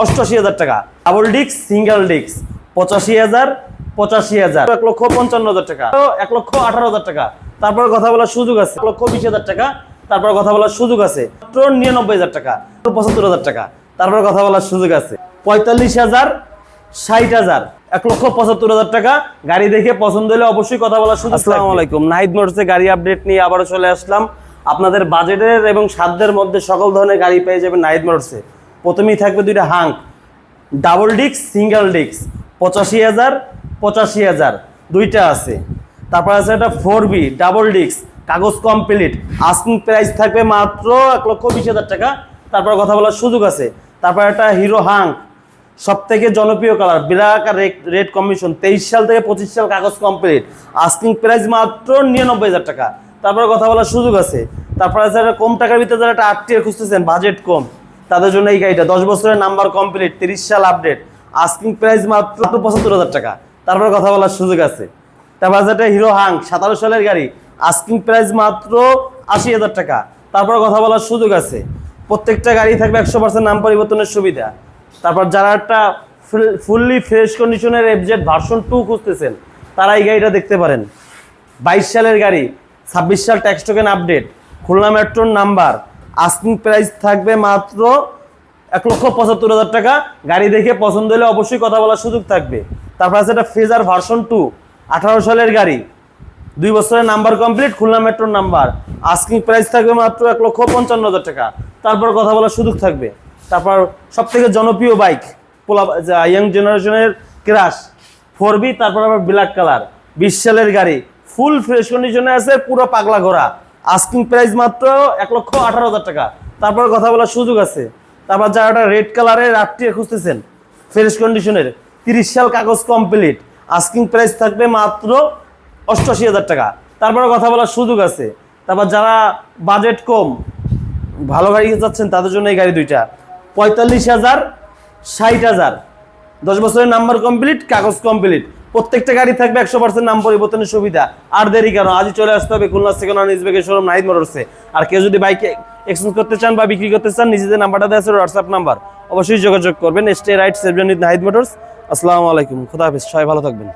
৮৮,০০০ টাকা। Double disc single disc ৮৫,০০০, ৮৫,০০০, ১,৫৫,০০০ টাকা, ১,১৮,০০০ টাকা। তারপর কথা বলার সুযোগ আছে ১,২০,০০০ টাকা। তারপর কথা বলার সুযোগ আছে মাত্র ৯৯,০০০ টাকা, ৭৫,০০০ টাকা। তারপর কথা বলার সুযোগ আছে ৪৫,০০০, ৬০,০০০, ১,৭৫,০০০ টাকা। গাড়ি দেখে পছন্দ হলে অবশ্যই কথা বলার সুযোগ। আসসালামু আলাইকুম, নাহিদ মোটরসে গাড়ি আপডেট নিয়ে আবারও চলে আসলাম। আপনাদের বাজেটের এবং সাধ্যের মধ্যে সকল ধরনের গাড়ি পেয়ে যাবেন নাহিদ মোটরসে। প্রথমেই থাকবে দুইটা hunk double disc single disc ৮৫,০০০, ৮৫,০০০, দুইটা আছে। তারপর আছে একটা 4B ডাবল ডিস্ক কাগজ কমপ্লিট, আস্কিং প্রাইস থাকবে মাত্র ১,২০,০০০ টাকা। তারপর কথা বলার সুযোগ আছে। তারপর একটা হিরো হাঙ্ক সব থেকে জনপ্রিয় কালার ব্ল্যাক আর রেড কম্বিনেশন, 23 সাল থেকে 25 সাল কাগজ কমপ্লিট, আস্কিং প্রাইস মাত্র ৯৯,০০০ টাকা। তারপর কথা বলার সুযোগ আছে। তারপর আছে একটা কম টাকার ভিতরে যারা একটা RTR খুঁজতেছেন, বাজেট কম, তাদের জন্য এই গাড়িটা 10 বছরের নাম্বার কমপ্লিট, 30 সাল আপডেট, আস্কিং প্রাইস মাত্র ৭৫,০০০ টাকা। তারপর কথা বলার সুযোগ আছে। তারপর আছে একটা হিরো হাঙ্ক 17 সালের গাড়ি, আস্কিং প্রাইস মাত্র ৮০,০০০ টাকা। তারপর কথা বলার সুযোগ আছে। প্রত্যেকটা গাড়ি থাকবে 100% নাম পরিবর্তনের সুবিধা। তারপর যারা একটা ফুললি ফ্রেশ কন্ডিশনের FZ ভার্সন 2 খুঁজতেছেন, তারা এই গাড়িটা দেখতে পারেন। 22 সালের গাড়ি, 26 সাল ট্যাক্স টোকেন আপডেট, খুলনা মেট্রোর নাম্বার, আস্কিং প্রাইস থাকবে মাত্র ১,৭৫,০০০ টাকা। গাড়ি দেখে পছন্দ হলে অবশ্যই কথা বলার সুযোগ থাকবে। তারপর আছে একটা ফেজার ভার্সন 2 18 সালের গাড়ি, 2 বছরের নাম্বার কমপ্লিট, খুলনা মেট্রোর নাম্বার, আস্কিং প্রাইস থাকবে মাত্র ১,৫৫,০০০ টাকা। তারপর কথা বলার সুযোগ থাকবে। তারপর সব থেকে জনপ্রিয় বাইক ইয়াং জেনারেশনের ক্রাশ 4B, তারপর আবার ব্ল্যাক কালার, 20 সালের গাড়ি, ফুল ফ্রেশ কন্ডিশনে আছে, পুরো পাগলা ঘোড়া, আস্কিং প্রাইস মাত্র ১,১৮,০০০ টাকা। তারপর কথা বলার সুযোগ আছে। তারপর যারা একটা রেড কালারের RTR খুঁজতেছেন ফ্রেশ কন্ডিশনের, 30 সাল কাগজ কমপ্লিট, আস্কিং প্রাইস থাকবে মাত্র ৮৮,০০০ টাকা। তারপরে কথা বলার সুযোগ আছে। তারপর যারা বাজেট কম ভালো গাড়ি চাচ্ছেন, তাদের জন্য এই গাড়ি দুইটা ৪৫,০০০, ৬০,০০০, 10 বছরের নাম্বার কমপ্লিট, কাগজ কমপ্লিট। প্রত্যেকটা গাড়ি থাকবে 100% নাম পরিবর্তনের সুবিধা। আর দেরি কেন, আজই চলে আসতে হবে খুলনা সেকেন্ড হ্যান্ড ইজবেকের শোরুম নাহিদ মোটরসে। আর কেউ যদি বাইকে এক্সচেঞ্জ করতে চান বা বিক্রি করতে চান, নিজেদের নাম্বারটা দেওয়া আছে, হোয়াটসঅ্যাপ নাম্বার, অবশ্যই যোগাযোগ করবেন। Stay right save Nahid motors. আসসালামু আলাইকুম, খোদা হাফেজ, সবাই ভালো থাকবেন।